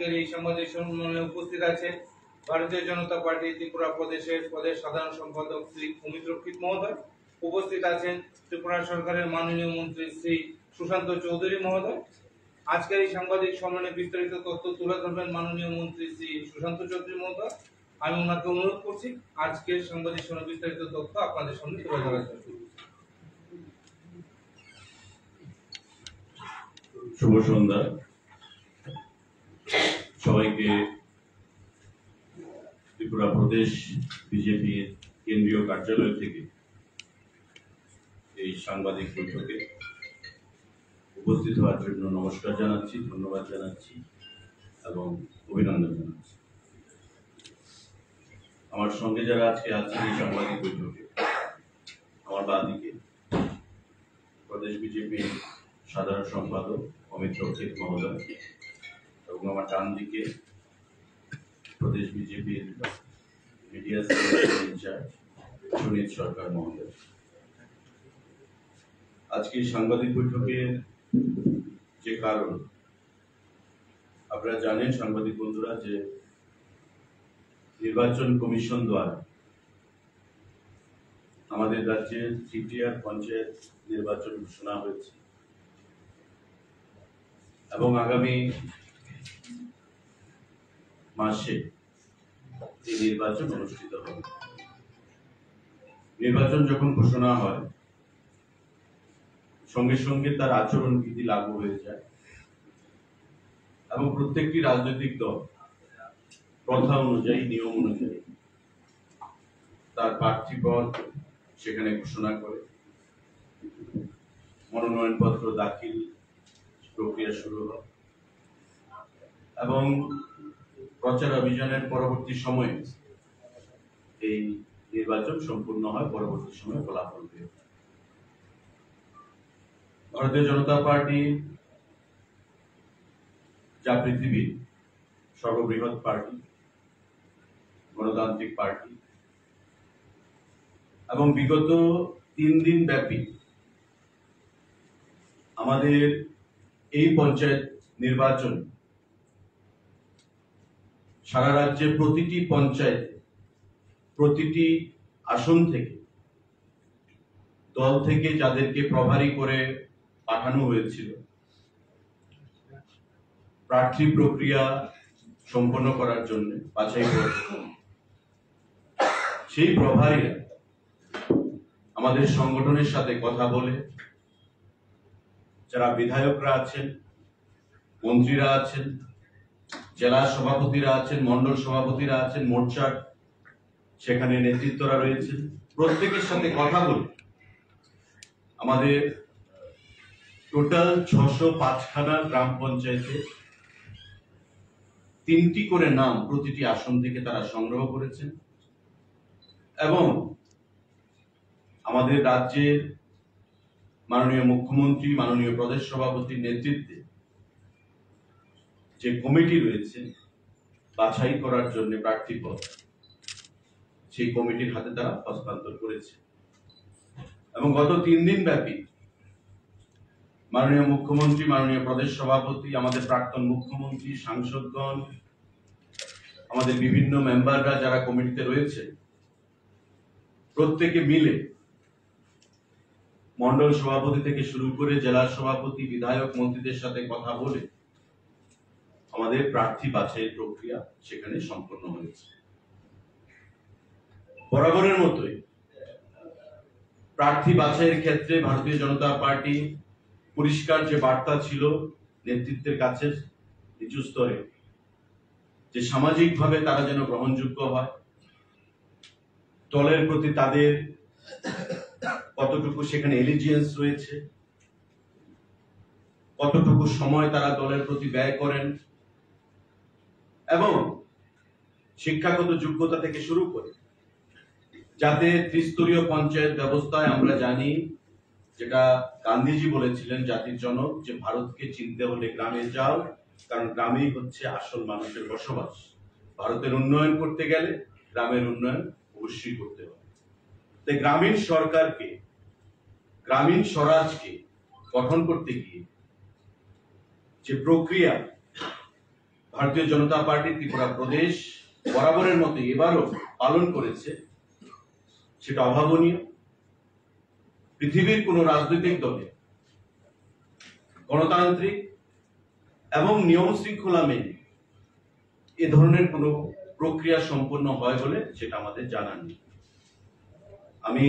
এই সাংবাদিক সম্মেলনে উপস্থিত আছেন ভারতীয় জনতা পার্টি ত্রিপুরা প্রদেশের সাধারণ সম্পাদক শ্রী অমিত রক্ষিত মহোদয়। উপস্থিত আছেন ত্রিপুরা সরকারের মাননীয় মন্ত্রী শ্রী সুশান্ত চৌধুরী মহোদয়। আজকের এই সাংবাদিক সম্মেলনে বিস্তারিত তথ্য তুলে ধরবেন মাননীয় মন্ত্রী শ্রী সুশান্ত চৌধুরী মহোদয়। আমি ওনাকে অনুরোধ করছি আজকের সাংবাদিক সম্মেলনে বিস্তারিত তথ্য আপনাদের সামনে তুলে ধরার জন্য। শুভ সন্ধ্যা সবাইকে। ত্রিপুরা প্রদেশ বিজেপির কেন্দ্রীয় কার্যালয় থেকে এই সাংবাদিক বৈঠকে উপস্থিত হওয়ার জন্য নমস্কার জানাচ্ছি, ধন্যবাদ জানাচ্ছি এবং অভিনন্দন জানাচ্ছি। আমার সঙ্গে যারা আজকে আছেন এই সাংবাদিক বৈঠকে, আমার বাঁদিকে প্রদেশ বিজেপির সাধারণ সম্পাদক অমিত রক্ষিত মহোদয় এবং আমার ডান দিকে প্রদেশ বিজেপির মিডিয়া ইনচার্জ সুনীত সরকার মহোদয়। আজকে সাংবাদিক বৈঠকের যে কারণ আপনারা জানেন সাংবাদিক বন্ধুরা, যে নির্বাচন কমিশন দ্বারা আমাদের রাজ্যে তৃতীয় পঞ্চায়েত নির্বাচন ঘোষণা হয়েছে এবং আগামী মাসে এই নির্বাচন অনুষ্ঠিত হবে। নির্বাচন যখন ঘোষণা হয় সঙ্গে সঙ্গে তার আচরণ বিধি লাগু হয়ে যায় এবং প্রত্যেকটি রাজনৈতিক দল প্রথা অনুযায়ী, নিয়ম অনুযায়ী তার প্রার্থীপদ সেখানে ঘোষণা করে, মনোনয়নপত্র দাখিল প্রক্রিয়া শুরু হয় এবং প্রচার অভিযানের পরবর্তী সময়ে এই নির্বাচন সম্পূর্ণ হয়। পরবর্তী সময়ে ফলাফল বের হয়। ভারতীয় জনতা পার্টি যা পৃথিবীর সর্ববৃহৎ পার্টি, গণতান্ত্রিক পার্টি এবং বিগত 3 দিন ব্যাপী আমাদের এই পঞ্চায়েত নির্বাচন সারা রাজ্যে প্রতিটি পঞ্চায়েত, প্রতিটি আসন থেকে দল থেকে যাদেরকে প্রভারী করে পাঠানো হয়েছিল প্রার্থী প্রক্রিয়া সম্পন্ন করার জন্য বাছাই করে, সেই প্রভারীরা আমাদের সংগঠনের সাথে কথা বলে, যারা বিধায়করা আছেন, মন্ত্রীরা আছেন, জেলা সভাপতিরা আছেন, মন্ডল সভাপতিরা আছেন, মোর্চার সেখানে নেতৃত্বরা রয়েছেন, প্রত্যেকের সাথে কথা বলে আমাদের টোটাল 605খানা গ্রাম পঞ্চায়েতে 3টি করে নাম প্রতিটি আসন থেকে তারা সংগ্রহ করেছেন এবং আমাদের রাজ্যের মাননীয় মুখ্যমন্ত্রী, মাননীয় প্রদেশ সভাপতির নেতৃত্বে যে কমিটি রয়েছে বাছাই করার জন্য প্রার্থীপদ, সেই কমিটির হাতে তারা হস্তান্তর করেছে এবং গত 3 দিন ব্যাপী মাননীয় মুখ্যমন্ত্রী, মাননীয় প্রদেশ সভাপতি, আমাদের প্রাক্তন মুখ্যমন্ত্রী, সাংসদগণ, আমাদের বিভিন্ন মেম্বাররা যারা কমিটিতে রয়েছে, প্রত্যেকে মিলে মন্ডল সভাপতি থেকে শুরু করে জেলা সভাপতি, বিধায়ক, মন্ত্রীদের সাথে কথা বলে আমাদের প্রার্থী বাছাইয়ের প্রক্রিয়া সেখানে সম্পন্ন হয়েছে। বরাবরের মতোই প্রার্থী বাছাইয়ের ক্ষেত্রে ভারতীয় জনতা পার্টি পরিষ্কার যে বার্তা ছিল নেতৃত্বের কাছে নিচু স্তরে, যে সামাজিকভাবে তারা যেন গ্রহণযোগ্য হয়, দলের প্রতি তাদের কতটুকু সেখানে এলিজিয়েন্স রয়েছে, কতটুকু সময় তারা দলের প্রতি ব্যয় করেন এবং শিক্ষাগত যোগ্যতা থেকে শুরু করে যাতে ত্রিস্তরীয় পঞ্চায়েত ব্যবস্থায়, আমরা জানি যেটা গান্ধীজি বলেছিলেন জাতির জনক, যে ভারতকে চিনতে হলে গ্রামে যাও, কারণ গ্রামেই হচ্ছে আসল মানুষের বসবাস। ভারতের উন্নয়ন করতে গেলে গ্রামের উন্নয়ন অবশ্যই করতে হবে। তাই গ্রামীণ সরকারকে, গ্রামীণ স্বরাজকে গঠন করতে গিয়ে যে প্রক্রিয়া ভারতীয় জনতা পার্টি ত্রিপুরা প্রদেশ বরাবরের মতো এবারও পালন করেছে সেটা অভাবনীয়। পৃথিবীর কোন রাজনৈতিক দলে গণতান্ত্রিক এবং নিয়ম শৃঙ্খলা মেনে এ ধরনের কোন প্রক্রিয়া সম্পন্ন হয় বলে সেটা আমাদের জানা নেই। আমি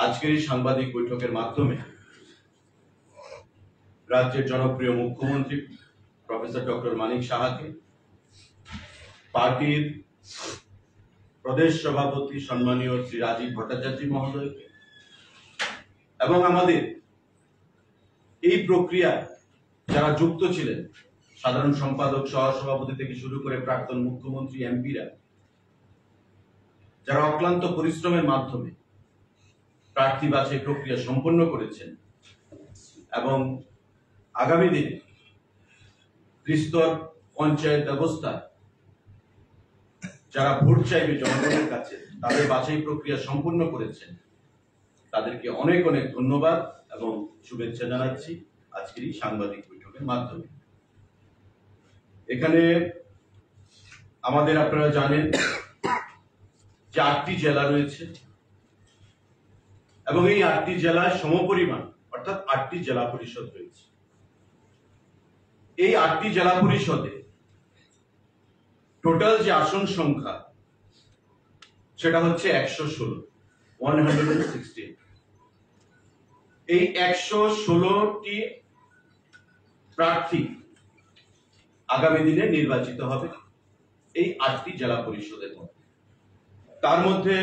আজকের এই সাংবাদিক বৈঠকের মাধ্যমে রাজ্যের জনপ্রিয় মুখ্যমন্ত্রী প্রফেসর ডক্টর মানিক সাহাকে, পার্টির প্রদেশ সভাপতি সম্মানীয় শ্রী রাজীব ভট্টাচার্য মহোদয়কে এবং আমাদের এই প্রক্রিয়ায় যারা যুক্ত ছিলেন সাধারণ সম্পাদক, সহসভাপতি থেকে শুরু করে প্রাক্তন মুখ্যমন্ত্রী, এমপিরা, যারা অক্লান্ত পরিশ্রমের মাধ্যমে প্রার্থী বাছাই প্রক্রিয়া সম্পন্ন করেছেন এবং আগামী দিনে ত্রিস্তর পঞ্চায়েত ব্যবস্থা যারা ভোট চাইবে জনগণের কাছে তাদের বাছাই প্রক্রিয়া সম্পন্ন করেছেন, তাদেরকে অনেক অনেক ধন্যবাদ এবং শুভেচ্ছা জানাচ্ছি আজকের এই সাংবাদিক বৈঠকের মাধ্যমে। এখানে আমাদের, আপনারা জানেন যে 8টি জেলা রয়েছে এবং এই 8টি জেলায় সমপরিমাণ অর্থাৎ 8টি জেলা পরিষদ রয়েছে। এই 8টি জেলা পরিষদে টোটাল যে আসন সংখ্যা সেটা হচ্ছে 116। এই 116টি প্রার্থী আগামী দিনে নির্বাচিত হবে এই 8টি জেলা পরিষদের মধ্যে। তার মধ্যে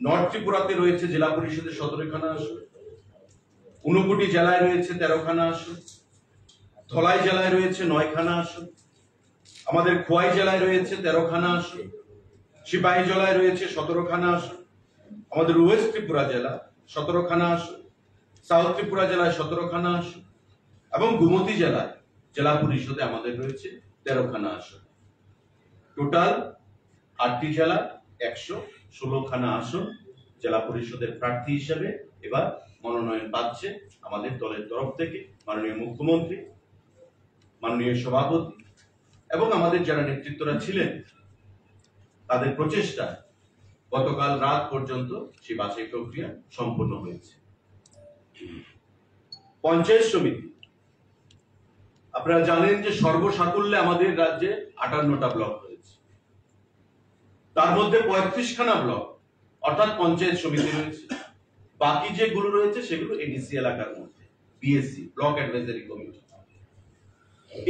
নর্থ ত্রিপুরাতে রয়েছে জেলা পরিষদের 17খানা আসন, ঊনকোটি জেলায় রয়েছে 13খানা আসন, ধলাই জেলায় রয়েছে 9খানা আসন, আমাদের খোয়াই জেলায় রয়েছে 13খানা আসন, সিপাহী জেলায় রয়েছে 17খানা আসন, আমাদের ওয়েস্ট ত্রিপুরা জেলা 17খানা আসন, সাউথ ত্রিপুরা জেলায় 17খানা আসন এবং গুমতি জেলায় জেলা পরিষদে আমাদের রয়েছে 13খানা আসন। টোটাল 8টি জেলা 116খানা আসন জেলা পরিষদের প্রার্থী হিসেবে এবার মনোনয়ন পাচ্ছে আমাদের দলের তরফ থেকে মাননীয় মুখ্যমন্ত্রী, মাননীয় সভাপতি এবং আমাদের যারা নেতৃত্বরা ছিলেন তাদের প্রচেষ্টা গতকাল রাত পর্যন্ত সেই বাছাই প্রক্রিয়া সম্পন্ন হয়েছে। পঞ্চায়েত সমিতি, আপনারা জানেন যে সর্বসাকুল্যে আমাদের রাজ্যে 58টা ব্লক রয়েছে, তার মধ্যে 35খানা ব্লক অর্থাৎ পঞ্চায়েত সমিতি রয়েছে, বাকি যেগুলো রয়েছে সেগুলো এডিসি এলাকার মধ্যে বিএসসি ব্লক অ্যাডভাইজারি কমিটি।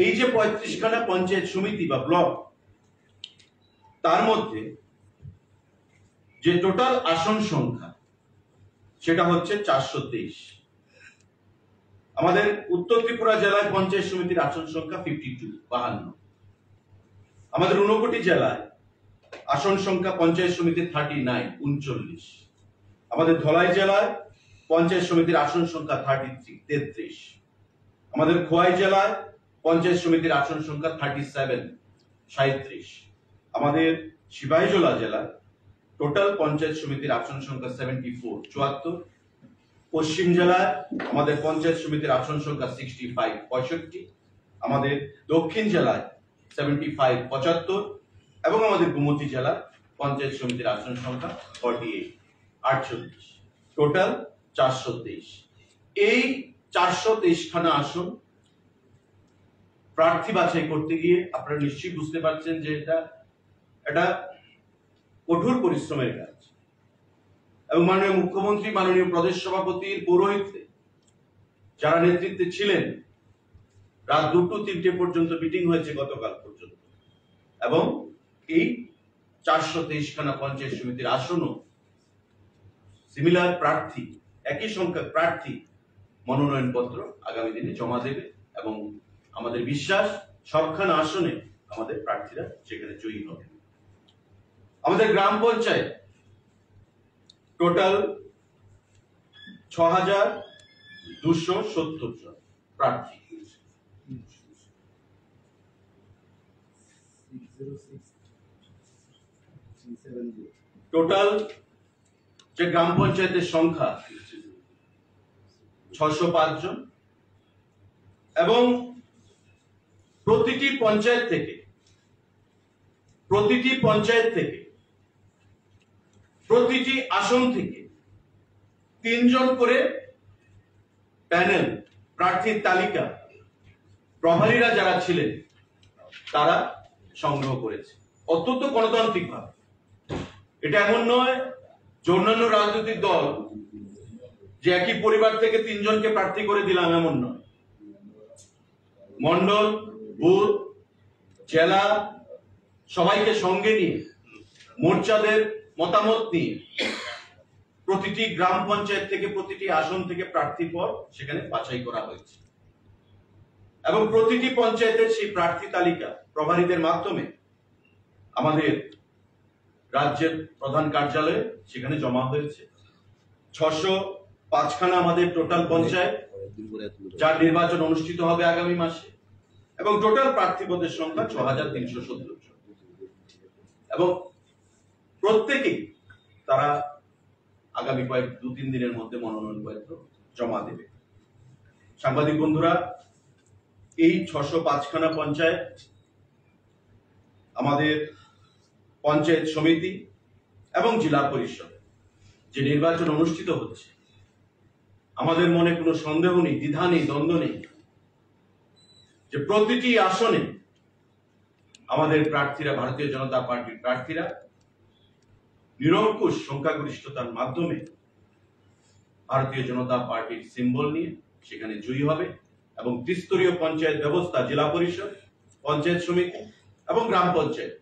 এই যে 35খানা পঞ্চায়েত সমিতি বা ব্লক, তার মধ্যে যে টোটাল আসন সংখ্যা সেটা হচ্ছে 423। আমাদের উত্তর ত্রিপুরা জেলায় পঞ্চায়েত সমিতির আসন সংখ্যা 52। আমাদের ঊনকোটি জেলায় আসন সংখ্যা পঞ্চায়েত সমিতির 39। আমাদের ধলাই জেলায় পঞ্চায়েত সমিতির আসন সংখ্যা 33। আমাদের খোয়াই জেলায় পঞ্চায়েত সমিতির আসন সংখ্যা 37। আমাদের সিপাহীজলা জেলায় টোটাল পঞ্চায়েত সমিতির আসন সংখ্যা 74। পশ্চিম জেলায় আমাদের পঞ্চায়েত সমিতির আসন সংখ্যা 65। আমাদের দক্ষিণ জেলায় 75 এবং আমাদের গুমতি জেলায় পঞ্চায়েত সমিতির আসন সংখ্যা 48। টোটাল 423। এই 423খানা আসন প্রার্থী বাছাই করতে গিয়ে আপনারা নিশ্চয়ই বুঝতে পারছেন যে এটা কঠোর পরিশ্রমের কাজ এবং মাননীয় মুখ্যমন্ত্রী, মাননীয় প্রদেশ সভাপতির পৌরোহিত্যে যারা নেতৃত্বে ছিলেন, রাত 2-3টে পর্যন্ত মিটিং হয়েছে গতকাল পর্যন্ত এবং এই 423খানা পঞ্চায়েত সমিতির আসনও সিমিলার প্রার্থী, একই সংখ্যক প্রার্থী মনোনয়ন পত্র আগামী দিনে জমা দেবে এবং আমাদের বিশ্বাস সবখানা আসনে আমাদের প্রার্থীরা সেখানে জয়ী হবে। আমাদের গ্রাম পঞ্চায়েত টোটাল 6270 জন প্রার্থী। টোটাল যে গ্রাম পঞ্চায়েতের সংখ্যা 605 জন এবং প্রতিটি পঞ্চায়েত থেকে প্রতিটি আসন থেকে 3 জন করে প্যানেল প্রার্থীর তালিকা প্রভারীরা যারা ছিলেন তারা সংগ্রহ করেছে, অত্যন্ত গণতান্ত্রিক ভাবে। এটা এমন নয় যে অন্যান্য রাজনৈতিক দল যে একই পরিবার থেকে 3 জনকে প্রার্থী করে দিলাম, এমন নয়। মন্ডল, বুথ, জেলা সবাইকে সঙ্গে নিয়ে, মোর্চাদের মতামত নিয়ে প্রতিটি গ্রাম পঞ্চায়েত থেকে, প্রতিটি আসন থেকে প্রার্থী পর সেখানে বাছাই করা হয়েছে এবং প্রতিটি পঞ্চায়েতের সেই প্রার্থী তালিকা প্রভারীদের মাধ্যমে আমাদের রাজ্যের প্রধান কার্যালয়ে সেখানে জমা হয়েছে। 605খানা আমাদের টোটাল পঞ্চায়েত, যার নির্বাচন অনুষ্ঠিত হবে আগামী মাসে, এবং টোটাল প্রার্থী পদের সংখ্যা 6370 জন, এবং প্রত্যেকেই তারা আগামী 2-3 দিনের মধ্যে মনোনয়নপত্র জমা দেবে। সাংবাদিক বন্ধুরা, এই 605খানা পঞ্চায়েত, আমাদের পঞ্চায়েত সমিতি এবং জেলা পরিষদ যে নির্বাচন অনুষ্ঠিত হচ্ছে, আমাদের মনে কোনো সন্দেহ নেই, দ্বিধা নেই, দ্বন্দ্ব নেই যে প্রতিটি আসনে আমাদের প্রার্থীরা, ভারতীয় জনতা পার্টির প্রার্থীরা নিরঙ্কুশ সংখ্যাগরিষ্ঠতার মাধ্যমে ভারতীয় জনতা পার্টির সিম্বল নিয়ে সেখানে জয়ী হবে এবং ত্রিস্তরীয় পঞ্চায়েত ব্যবস্থা, জেলা পরিষদ, পঞ্চায়েত সমিতি এবং গ্রাম পঞ্চায়েত,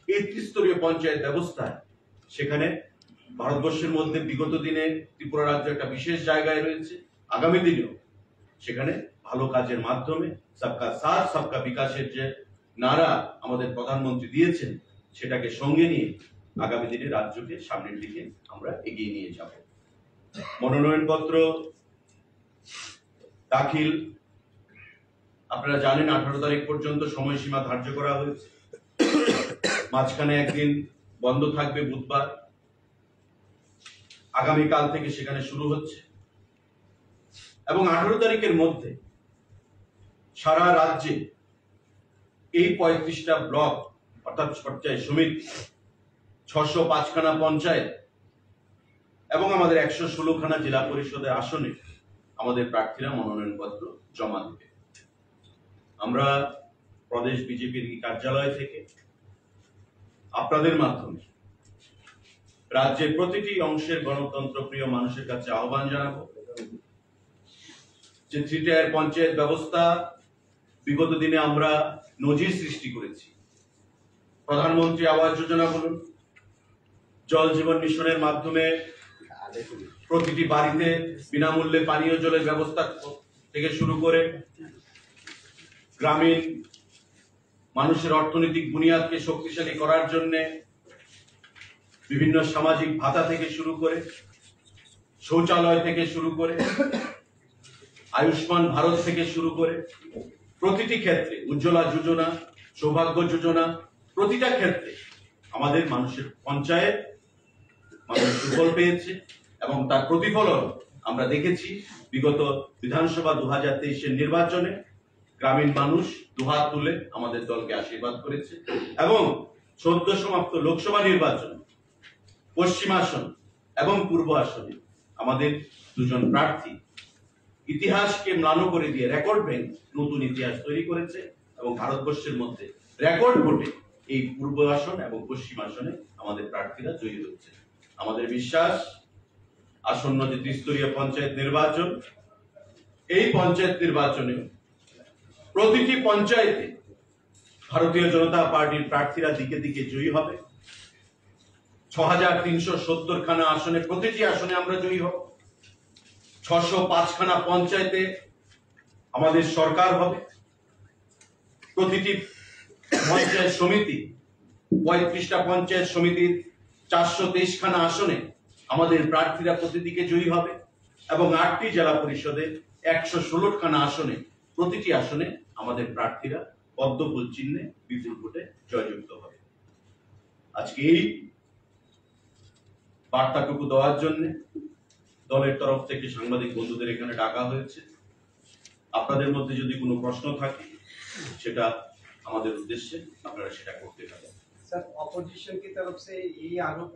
এই ত্রিস্তরীয় পঞ্চায়েত ব্যবস্থায় সেখানে ভারতবর্ষের মধ্যে বিগত দিনে ত্রিপুরা রাজ্য একটা বিশেষ জায়গায় রয়েছে। আগামী দিনেও সেখানে ভালো কাজের মাধ্যমে সবকা সাথ সবকা বিকাশের যে নারা আমাদের প্রধানমন্ত্রী দিয়েছেন, সেটাকে সঙ্গে নিয়ে আগামী দিনে রাজ্যকে সামনের দিকে আমরা এগিয়ে নিয়ে যাব। মনোনয়নপত্র দাখিল আপনারা জানেন 18 তারিখ পর্যন্ত সময়সীমা ধার্য করা হয়েছে। মাঝখানে একদিন বন্ধ থাকবে, বুধবার। আগামীকাল থেকে সেখানে শুরু হচ্ছে এবং 18 তারিখের মধ্যে সারা রাজ্যে এই 35টা ব্লক অর্থাৎ পঞ্চায়েত সমিতি, 605খানা পঞ্চায়েত এবং আমাদের 116খানা জেলা পরিষদের আসনে আমাদের প্রার্থীরা মনোনয়নপত্র জমা দেবে। আমরা প্রদেশ বিজেপির কার্যালয় থেকে আপনাদের মাধ্যমে রাজ্যের প্রতিটি অংশের গণতন্ত্র প্রিয় মানুষের কাছে আহ্বান জানাবো যে 3 পঞ্চায়েত ব্যবস্থা বিগত দিনে আমরা নজির সৃষ্টি করেছি। প্রধানমন্ত্রী আবাস যোজনা বলুন, জল জীবন মিশনের মাধ্যমে প্রতিটি বাড়িতে বিনামূল্যে পানীয় জলের ব্যবস্থা থেকে শুরু করে গ্রামীণ মানুষের অর্থনৈতিক বুনিয়াদকে শক্তিশালী করার জন্য বিভিন্ন সামাজিক ভাতা থেকে শুরু করে, শৌচালয় থেকে শুরু করে, আয়ুষ্মান ভারত থেকে শুরু করে প্রতিটি ক্ষেত্রে, উজ্জ্বলা যোজনা, সৌভাগ্য যোজনা, প্রতিটা ক্ষেত্রে আমাদের মানুষের পঞ্চায়েত মানুষ সুফল পেয়েছে এবং তার প্রতিফলন আমরা দেখেছি। বিগত বিধানসভা 2023-এর নির্বাচনে গ্রামীণ মানুষ দুহাত তুলে আমাদের দলকে আশীর্বাদ করেছে এবং সদ্য সমাপ্ত লোকসভা নির্বাচন পশ্চিম আসন এবং পূর্ব আসনে আমাদের 2 জন প্রার্থী ইতিহাসকে ম্লান করে দিয়ে রেকর্ড ভেঙে নতুন ইতিহাস তৈরি করেছে এবং ভারতবর্ষের মধ্যে রেকর্ড ভোটে এই পূর্ব আসন এবং পশ্চিম আসনে আমাদের প্রার্থীরা জয়ী হচ্ছে। আমাদের বিশ্বাস আসন্ন যে ত্রিস্তরীয় পঞ্চায়েত নির্বাচন, এই পঞ্চায়েত নির্বাচনে প্রতিটি পঞ্চায়েতে ভারতীয় জনতা পার্টির প্রার্থীরা দিকে দিকে জয়ী হবে। 6370খানা আসনে প্রতিটি আসনে আমরা জয়ী হব। 605খানা পঞ্চায়েতে আমাদের সরকার হবে। প্রতিটি পঞ্চায়েত সমিতি, 35টা পঞ্চায়েত সমিতির 423খানা আসনে আমাদের প্রার্থীরা প্রতিদিকে জয়ী হবে এবং 8টি জেলা পরিষদের 116খানা আসনে প্রতিটি আসনে আমাদের প্রার্থীরা পদ্মফুল চিহ্নে বিপুল ভোটে জয়যুক্ত হবে। আজকে এই বার্তাটুকু দেওয়ার জন্য দলের তরফ থেকে সাংবাদিক বন্ধুদের এখানে ডাকা হয়েছে। আপনাদের মধ্যে যদি কোনো প্রশ্ন থাকে সেটা আমাদের উদ্দেশ্যে, আপনারা সেটা করতে পারেন। सर, ऑपोजिशन की तरफ से यही आरोप